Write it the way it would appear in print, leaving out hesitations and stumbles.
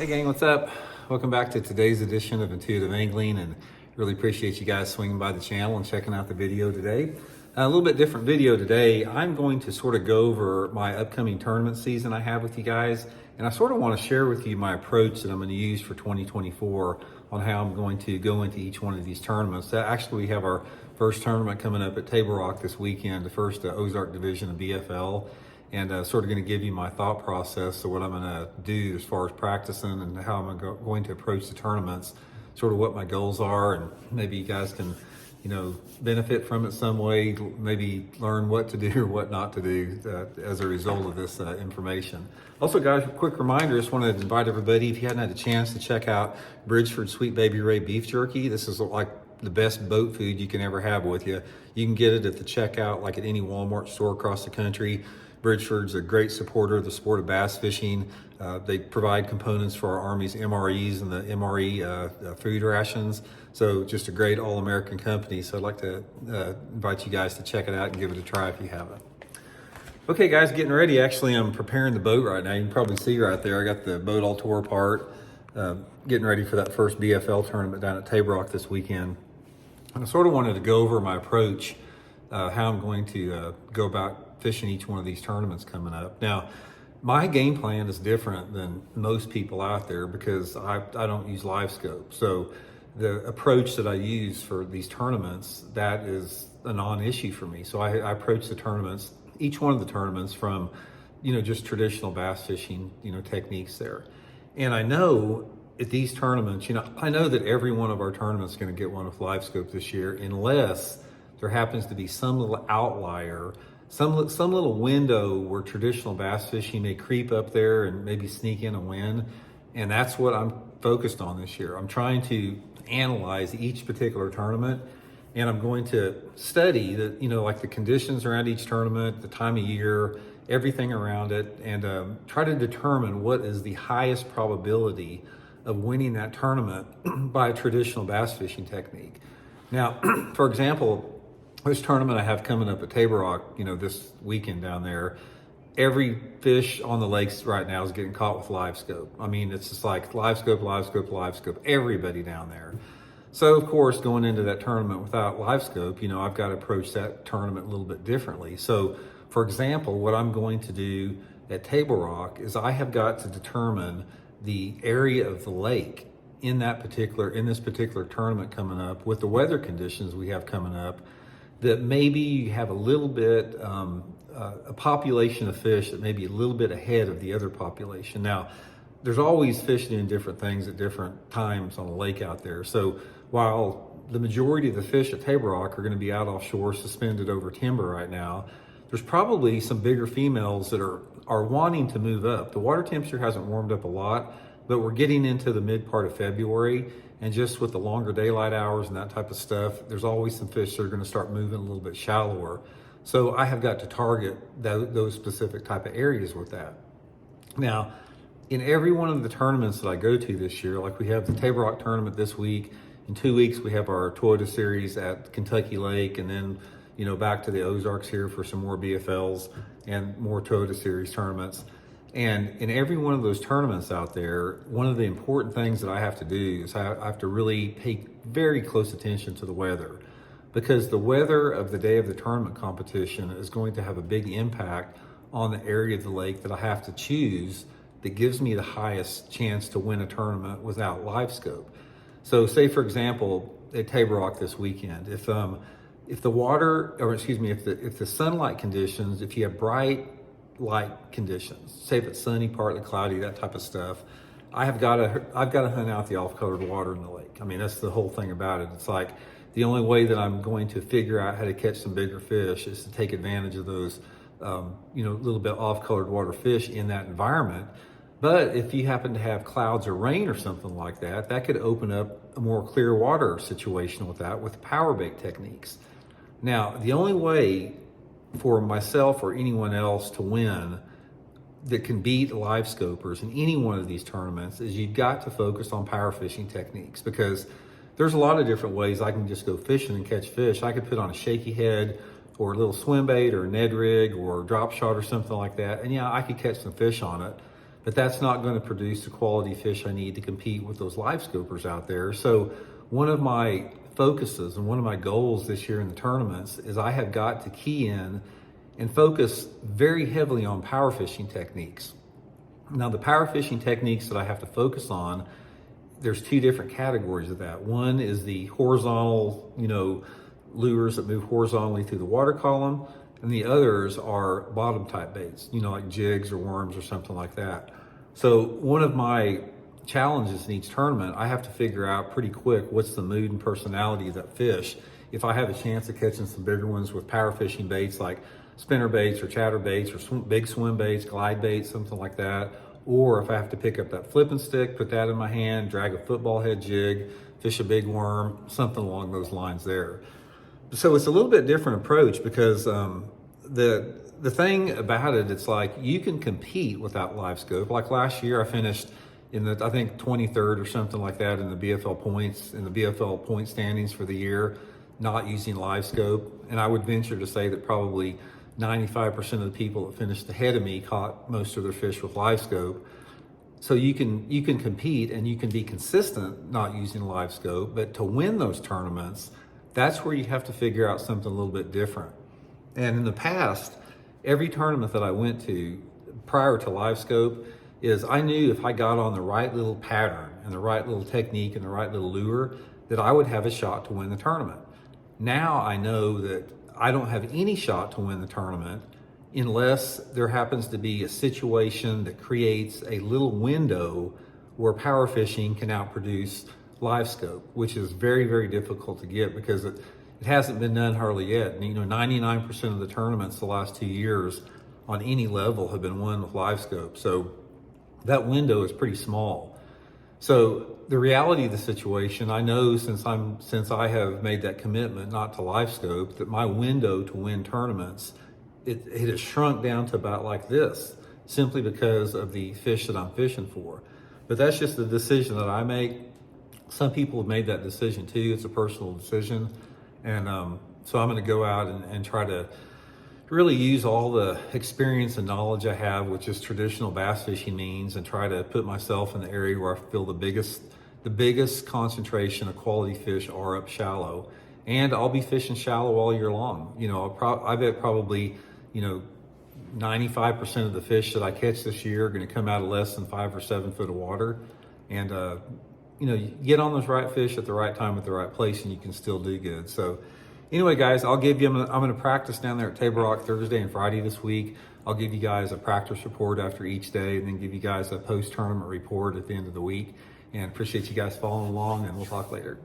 Hey gang, what's up? Welcome back to today's edition of Intuitive Angling, and really appreciate you guys swinging by the channel and checking out the video today. A little bit different video today. I'm going to sort of go over my upcoming tournament season I have with you guys, and I sort of want to share with you my approach that I'm going to use for 2024 on how I'm going to go into each one of these tournaments. Actually, we have our first tournament coming up at Table Rock this weekend, the first Ozark division of BFL. And sort of going to give you my thought process of what I'm going to do as far as practicing and how I'm going to approach the tournaments, sort of what my goals are, and maybe you guys can, benefit from it some way, maybe learn what to do or what not to do as a result of this information. Also, guys, a quick reminder, just want to invite everybody, if you hadn't had a chance to check out Bridgeford Sweet Baby Ray beef jerky. This is like the best boat food you can ever have with you. You can get it at the checkout, like at any Walmart store across the country. Bridgeford's a great supporter of the sport of bass fishing. They provide components for our Army's MREs and the MRE food rations. So just a great all-American company. So I'd like to invite you guys to check it out and give it a try if you haven't. Okay guys, getting ready. Actually, I'm preparing the boat right now. You can probably see right there, I got the boat all tore apart. Getting ready for that first BFL tournament down at Table Rock this weekend. And I sort of wanted to go over my approach, how I'm going to go about fishing each one of these tournaments coming up. Now, my game plan is different than most people out there because I don't use live scope. So the approach that I use for these tournaments, that is a non-issue for me. So I approach the tournaments, each one of the tournaments from, just traditional bass fishing, techniques there. And I know at these tournaments, I know that every one of our tournaments is going to get one with live scope this year, unless there happens to be some little outlier, some little window where traditional bass fishing may creep up there and maybe sneak in a win. And that's what I'm focused on this year. I'm trying to analyze each particular tournament, and I'm going to study like the conditions around each tournament, the time of year, everything around it, and try to determine what is the highest probability of winning that tournament by a traditional bass fishing technique. Now, for example, this tournament I have coming up at Table Rock, this weekend down there, every fish on the lakes right now is getting caught with live scope. I mean, it's just like live scope, live scope, live scope, everybody down there. So of course, going into that tournament without live scope, I've got to approach that tournament a little bit differently. So for example, what I'm going to do at Table Rock is I have got to determine the area of the lake in this particular tournament coming up with the weather conditions we have coming up, that maybe you have a little bit, a population of fish that may be a little bit ahead of the other population. Now, there's always fish doing different things at different times on the lake out there. So while the majority of the fish at Table Rock are gonna be out offshore suspended over timber right now, there's probably some bigger females that are wanting to move up. The water temperature hasn't warmed up a lot, but we're getting into the mid part of February, and just with the longer daylight hours and that type of stuff, there's always some fish that are going to start moving a little bit shallower. So I have got to target those specific type of areas with that. Now, in every one of the tournaments that I go to this year, like we have the Table Rock tournament this week, in 2 weeks we have our Toyota Series at Kentucky Lake, and then back to the Ozarks here for some more BFLs and more Toyota Series tournaments. And in every one of those tournaments out there, one of the important things that I have to do is I have to really pay very close attention to the weather, because the weather of the day of the tournament competition is going to have a big impact on the area of the lake that I have to choose that gives me the highest chance to win a tournament without live scope. So say, for example, at Table Rock this weekend, if the sunlight conditions, if you have bright light conditions, say if it's sunny, partly cloudy, that type of stuff, I've got to hunt out the off-colored water in the lake. I mean, that's the whole thing about it. It's like the only way that I'm going to figure out how to catch some bigger fish is to take advantage of those, little bit off-colored water fish in that environment. But if you happen to have clouds or rain or something like that, that could open up a more clear water situation with that, with power bait techniques. Now, the only way for myself or anyone else to win that can beat live scopers in any one of these tournaments is you've got to focus on power fishing techniques, because there's a lot of different ways I can just go fishing and catch fish. I could put on a shaky head or a little swim bait or a Ned rig or a drop shot or something like that, and yeah, I could catch some fish on it. but that's not going to produce the quality fish I need to compete with those live scopers out there. So one of my focuses and one of my goals this year in the tournaments is I have got to key in and focus very heavily on power fishing techniques. Now, the power fishing techniques that I have to focus on, there's two different categories of that. One is the horizontal, lures that move horizontally through the water column, and the others are bottom type baits, like jigs or worms or something like that. So one of my challenges in each tournament, I have to figure out pretty quick what's the mood and personality of that fish. If I have a chance of catching some bigger ones with power fishing baits like spinner baits or chatter baits or big swim baits, glide baits, something like that. Or if I have to pick up that flipping stick, put that in my hand, drag a football head jig, fish a big worm, something along those lines there. So it's a little bit different approach because the thing about it, it's like you can compete without live scope. Like last year I finished in I think 23rd or something like that in the BFL point standings for the year, not using live scope. And I would venture to say that probably 95% of the people that finished ahead of me caught most of their fish with live scope. So you can compete and you can be consistent not using live scope, but to win those tournaments, that's where you have to figure out something a little bit different. And in the past, every tournament that I went to prior to live scope is I knew if I got on the right little pattern and the right little technique and the right little lure, that I would have a shot to win the tournament. Now I know that I don't have any shot to win the tournament unless there happens to be a situation that creates a little window where power fishing can outproduce live scope, which is very, very difficult to get because it hasn't been done hardly yet. 99% of the tournaments the last 2 years on any level have been won with live scope. So that window is pretty small. So the reality of the situation, I know since I have made that commitment not to live scope, that my window to win tournaments, it has shrunk down to about like this, simply because of the fish that I'm fishing for. But that's just the decision that I make. Some people have made that decision too. It's a personal decision. And so I'm going to go out and try to really use all the experience and knowledge I have, which is traditional bass fishing means, and try to put myself in the area where I feel the biggest concentration of quality fish are up shallow. And I'll be fishing shallow all year long. I bet probably, 95% of the fish that I catch this year are going to come out of less than 5 or 7 foot of water. And, you get on those right fish at the right time at the right place and you can still do good. So anyway, guys, I'm going to practice down there at Table Rock Thursday and Friday this week. I'll give you guys a practice report after each day and then give you guys a post-tournament report at the end of the week. And appreciate you guys following along, and we'll talk later.